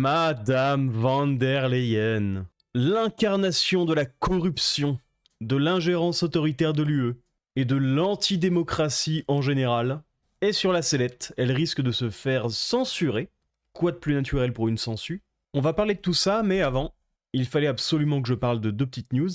Madame van der Leyen, l'incarnation de la corruption, de l'ingérence autoritaire de l'UE et de l'antidémocratie en général, est sur la sellette. Elle risque de se faire censurer. Quoi de plus naturel pour une censure? On va parler de tout ça, mais avant, il fallait absolument que je parle de deux petites news.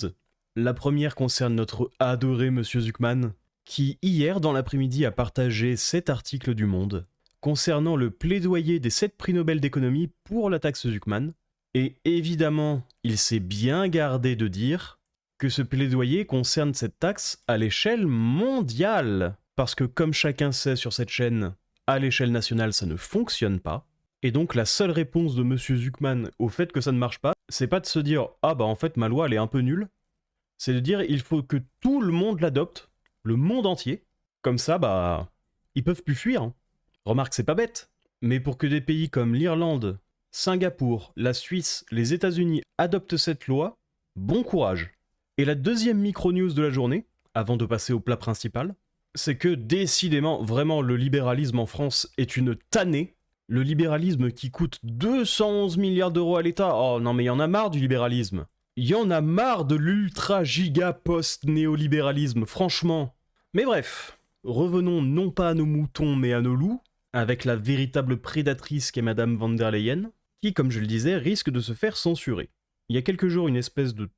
La première concerne notre adoré Monsieur Zuckman, qui hier dans l'après-midi a partagé cet article du Monde concernant le plaidoyer des 7 prix Nobel d'économie pour la taxe Zuckman. Et évidemment, il s'est bien gardé de dire que ce plaidoyer concerne cette taxe à l'échelle mondiale. Parce que comme chacun sait sur cette chaîne, à l'échelle nationale ça ne fonctionne pas. Et donc la seule réponse de Monsieur Zuckman au fait que ça ne marche pas, c'est pas de se dire « Ah bah en fait ma loi elle est un peu nulle », c'est de dire il faut que tout le monde l'adopte, le monde entier, comme ça bah ils peuvent plus fuir. Hein. Remarque c'est pas bête, mais pour que des pays comme l'Irlande, Singapour, la Suisse, les États-Unis adoptent cette loi, bon courage. Et la deuxième micro-news de la journée, avant de passer au plat principal, c'est que décidément, vraiment le libéralisme en France est une tannée. Le libéralisme qui coûte 211 milliards d'euros à l'État, oh non mais il y en a marre du libéralisme. Il y en a marre de l'ultra giga post-néolibéralisme, franchement. Mais bref, revenons non pas à nos moutons mais à nos loups, avec la véritable prédatrice qu'est Madame van der Leyen, qui, comme je le disais, risque de se faire censurer. Il y a quelques jours, une espèce de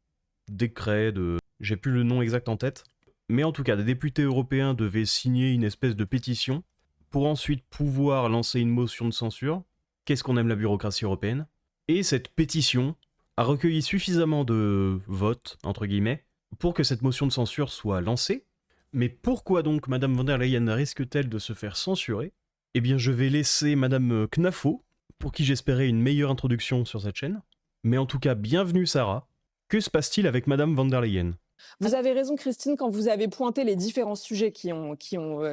décret, j'ai plus le nom exact en tête, mais en tout cas, des députés européens devaient signer une espèce de pétition pour ensuite pouvoir lancer une motion de censure. Qu'est-ce qu'on aime la bureaucratie européenne? Et cette pétition a recueilli suffisamment de votes, entre guillemets, pour que cette motion de censure soit lancée. Mais pourquoi donc Madame van der Leyen risque-t-elle de se faire censurer? Eh bien, je vais laisser Madame Knafo, pour qui j'espérais une meilleure introduction sur cette chaîne. Mais en tout cas, bienvenue Sarah. Que se passe-t-il avec Madame van der Leyen? Vous avez raison, Christine, quand vous avez pointé les différents sujets qui ont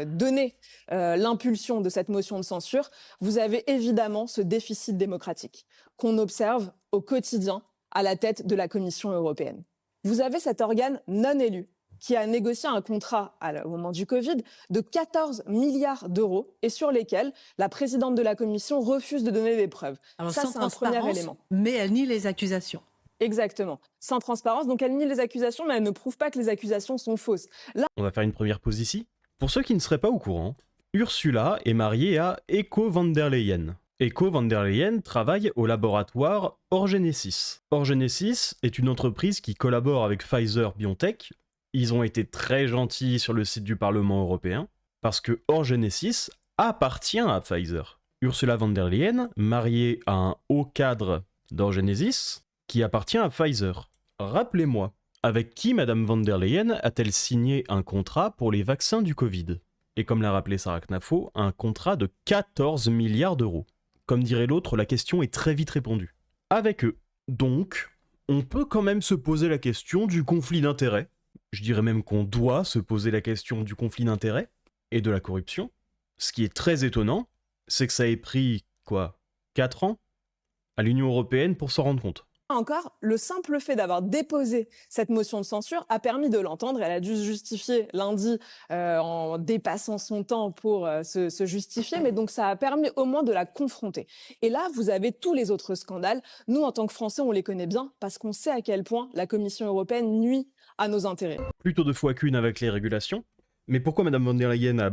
donné l'impulsion de cette motion de censure. Vous avez évidemment ce déficit démocratique qu'on observe au quotidien à la tête de la Commission européenne. Vous avez cet organe non élu qui a négocié un contrat au moment du Covid de 14 milliards d'euros et sur lesquels la présidente de la Commission refuse de donner des preuves. Alors, ça, c'est un premier élément. Mais elle nie les accusations. Exactement. Sans transparence, donc elle nie les accusations, mais elle ne prouve pas que les accusations sont fausses. Là, on va faire une première pause ici. Pour ceux qui ne seraient pas au courant, Ursula est mariée à Eco van der Leyen. Eco van der Leyen travaille au laboratoire Orgenesis. Orgenesis est une entreprise qui collabore avec Pfizer-BioNTech. Ils ont été très gentils sur le site du Parlement européen, parce que Orgenesis appartient à Pfizer. Ursula von der Leyen, mariée à un haut cadre d'Orgenesis, qui appartient à Pfizer. Rappelez-moi, avec qui Madame van der Leyen a-t-elle signé un contrat pour les vaccins du Covid? Et comme l'a rappelé Sarah Knafo, un contrat de 14 milliards d'euros. Comme dirait l'autre, la question est très vite répondue. Avec eux. Donc, on peut quand même se poser la question du conflit d'intérêts. Je dirais même qu'on doit se poser la question du conflit d'intérêts et de la corruption. Ce qui est très étonnant, c'est que ça ait pris, 4 ans à l'Union européenne pour s'en rendre compte. encore, le simple fait d'avoir déposé cette motion de censure a permis de l'entendre. Elle a dû se justifier lundi en dépassant son temps pour se justifier, mais donc ça a permis au moins de la confronter. Et là, vous avez tous les autres scandales. Nous, en tant que Français, on les connaît bien parce qu'on sait à quel point la Commission européenne nuit à nos intérêts. Plutôt de fois qu'une avec les régulations. Mais pourquoi Madame von der Leyen a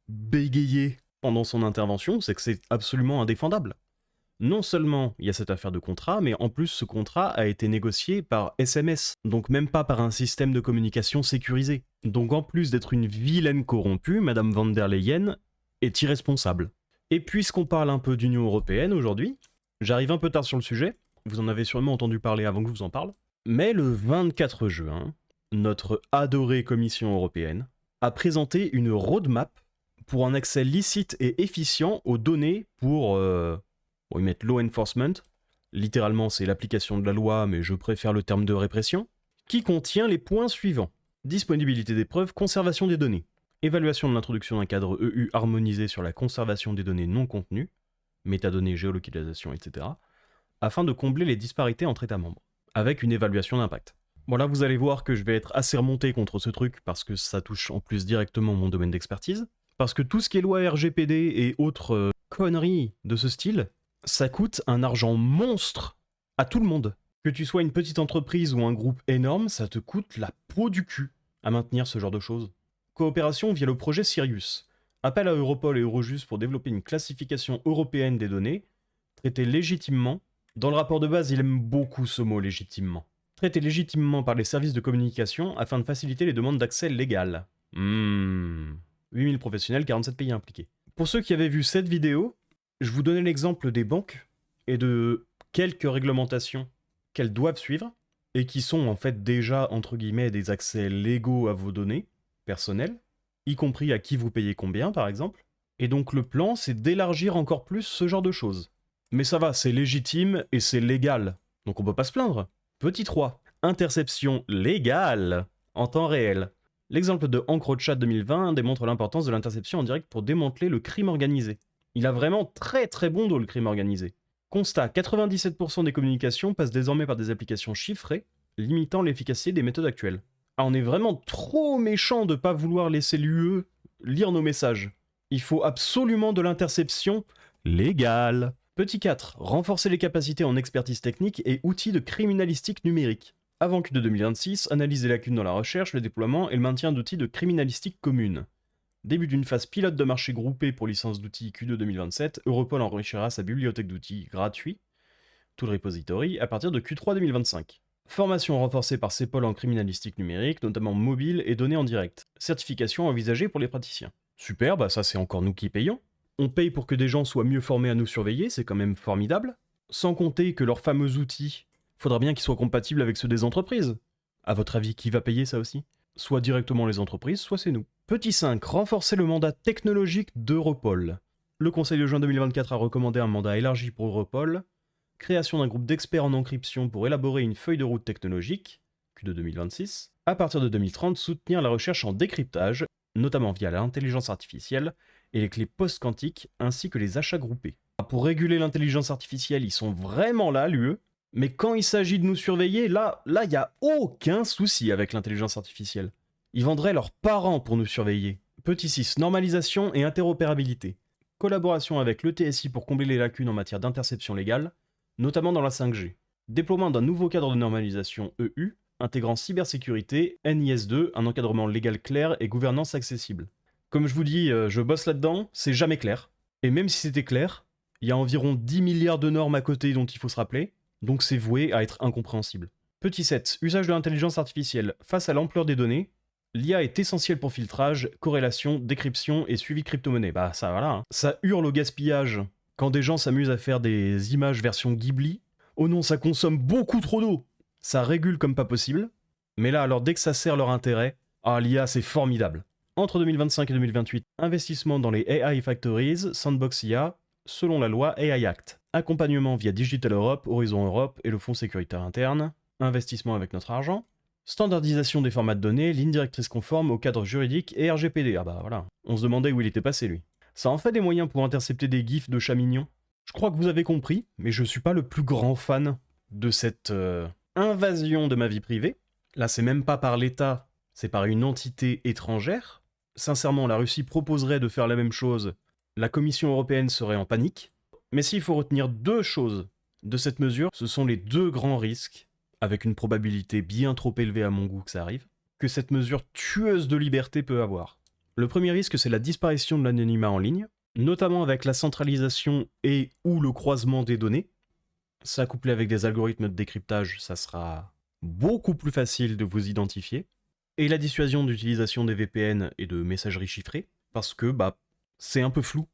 bégayé pendant son intervention? C'est que c'est absolument indéfendable. Non seulement il y a cette affaire de contrat, mais en plus ce contrat a été négocié par SMS, donc même pas par un système de communication sécurisé. Donc en plus d'être une vilaine corrompue, Madame von der Leyen est irresponsable. Et puisqu'on parle un peu d'Union Européenne aujourd'hui, j'arrive un peu tard sur le sujet, vous en avez sûrement entendu parler avant que je vous en parle, mais le 24 juin, notre adorée Commission européenne a présenté une roadmap pour un accès licite et efficient aux données pour... Bon, ils mettent law enforcement, littéralement c'est l'application de la loi, mais je préfère le terme de répression, qui contient les points suivants. Disponibilité des preuves, conservation des données, évaluation de l'introduction d'un cadre EU harmonisé sur la conservation des données non contenues, métadonnées, géolocalisation, etc., afin de combler les disparités entre États membres, avec une évaluation d'impact. Bon là vous allez voir que je vais être assez remonté contre ce truc, parce que ça touche en plus directement mon domaine d'expertise, parce que tout ce qui est loi RGPD et autres conneries de ce style, Ça coûte un argent monstre à tout le monde. Que tu sois une petite entreprise ou un groupe énorme, ça te coûte la peau du cul à maintenir ce genre de choses. Coopération via le projet Sirius. Appel à Europol et Eurojust pour développer une classification européenne des données. Traiter légitimement. Dans le rapport de base, il aime beaucoup ce mot légitimement. Traiter légitimement par les services de communication afin de faciliter les demandes d'accès légal. 8000 professionnels, 47 pays impliqués. Pour ceux qui avaient vu cette vidéo, je vous donnais l'exemple des banques et de quelques réglementations qu'elles doivent suivre et qui sont en fait déjà entre guillemets des accès légaux à vos données personnelles, y compris à qui vous payez combien par exemple. Et donc le plan, c'est d'élargir encore plus ce genre de choses. Mais ça va, c'est légitime et c'est légal, donc on peut pas se plaindre. Petit 3, interception légale en temps réel. L'exemple de EncroChat 2020 démontre l'importance de l'interception en direct pour démanteler le crime organisé. Il a vraiment très très bon dos le crime organisé. Constat, 97% des communications passent désormais par des applications chiffrées, limitant l'efficacité des méthodes actuelles. Ah, on est vraiment trop méchant de pas vouloir laisser l'UE lire nos messages. Il faut absolument de l'interception légale. Petit 4, renforcer les capacités en expertise technique et outils de criminalistique numérique. Avant Q2 2026, analyse des lacunes dans la recherche, le déploiement et le maintien d'outils de criminalistique commune. Début d'une phase pilote de marché groupé pour licence d'outils Q2 2027, Europol enrichira sa bibliothèque d'outils gratuits, tout le repository, à partir de Q3 2025. Formation renforcée par CEPOL en criminalistique numérique, notamment mobile et données en direct. Certification envisagée pour les praticiens. Super, bah ça c'est encore nous qui payons. On paye pour que des gens soient mieux formés à nous surveiller, c'est quand même formidable. Sans compter que leurs fameux outils, faudra bien qu'ils soient compatibles avec ceux des entreprises. À votre avis, qui va payer ça aussi ? Soit directement les entreprises, soit c'est nous. Petit 5, renforcer le mandat technologique d'Europol. Le Conseil de juin 2024 a recommandé un mandat élargi pour Europol, création d'un groupe d'experts en encryption pour élaborer une feuille de route technologique, Q2 2026, à partir de 2030 soutenir la recherche en décryptage, notamment via l'intelligence artificielle et les clés post-quantiques ainsi que les achats groupés. Pour réguler l'intelligence artificielle, ils sont vraiment là, l'UE, mais quand il s'agit de nous surveiller, là, il n'y a aucun souci avec l'intelligence artificielle. Ils vendraient leurs parents pour nous surveiller. Petit 6, normalisation et interopérabilité. Collaboration avec le TSI pour combler les lacunes en matière d'interception légale, notamment dans la 5G. Déploiement d'un nouveau cadre de normalisation EU, intégrant cybersécurité, NIS2, un encadrement légal clair et gouvernance accessible. Comme je vous dis, je bosse là-dedans, c'est jamais clair. Et même si c'était clair, il y a environ 10 milliards de normes à côté dont il faut se rappeler, donc c'est voué à être incompréhensible. Petit 7, usage de l'intelligence artificielle. Face à l'ampleur des données, l'IA est essentielle pour filtrage, corrélation, décryption et suivi de crypto-monnaie. Bah ça voilà, hein. Ça hurle au gaspillage quand des gens s'amusent à faire des images version Ghibli. Oh non, ça consomme beaucoup trop d'eau. Ça régule comme pas possible. Mais là, alors dès que ça sert leur intérêt, l'IA c'est formidable. Entre 2025 et 2028, investissement dans les AI Factories, Sandbox IA, selon la loi AI Act. Accompagnement via Digital Europe, Horizon Europe et le Fonds sécuritaire interne. Investissement avec notre argent. Standardisation des formats de données, ligne directrice conforme au cadre juridique et RGPD. Ah bah voilà, on se demandait où il était passé lui. Ça en fait des moyens pour intercepter des gifs de chats mignons. Je crois que vous avez compris, mais je suis pas le plus grand fan de cette invasion de ma vie privée. Là c'est même pas par l'État, c'est par une entité étrangère. Sincèrement, la Russie proposerait de faire la même chose. La Commission européenne serait en panique. Mais s'il faut retenir deux choses de cette mesure, ce sont les deux grands risques, avec une probabilité bien trop élevée à mon goût que ça arrive, que cette mesure tueuse de liberté peut avoir. Le premier risque, c'est la disparition de l'anonymat en ligne, notamment avec la centralisation et ou le croisement des données. Ça couplé avec des algorithmes de décryptage, ça sera beaucoup plus facile de vous identifier. Et la dissuasion d'utilisation des VPN et de messagerie chiffrée, parce que c'est un peu flou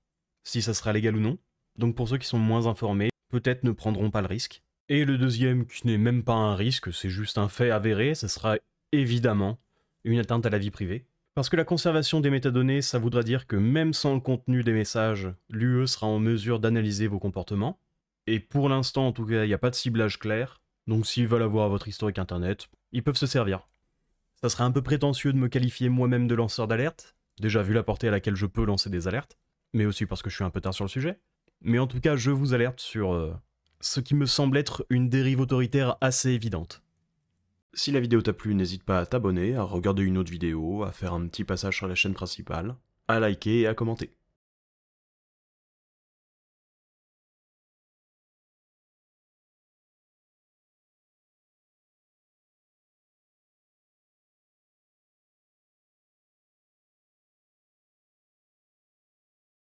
si ça sera légal ou non. Donc pour ceux qui sont moins informés, peut-être ne prendront pas le risque. Et le deuxième, qui n'est même pas un risque, c'est juste un fait avéré, ce sera évidemment une atteinte à la vie privée. Parce que la conservation des métadonnées, ça voudra dire que même sans le contenu des messages, l'UE sera en mesure d'analyser vos comportements. Et pour l'instant, en tout cas, il n'y a pas de ciblage clair. Donc s'ils veulent avoir votre historique internet, ils peuvent se servir. Ça serait un peu prétentieux de me qualifier moi-même de lanceur d'alerte, déjà vu la portée à laquelle je peux lancer des alertes, mais aussi parce que je suis un peu tard sur le sujet. Mais en tout cas, je vous alerte sur ce qui me semble être une dérive autoritaire assez évidente. Si la vidéo t'a plu, n'hésite pas à t'abonner, à regarder une autre vidéo, à faire un petit passage sur la chaîne principale, à liker et à commenter.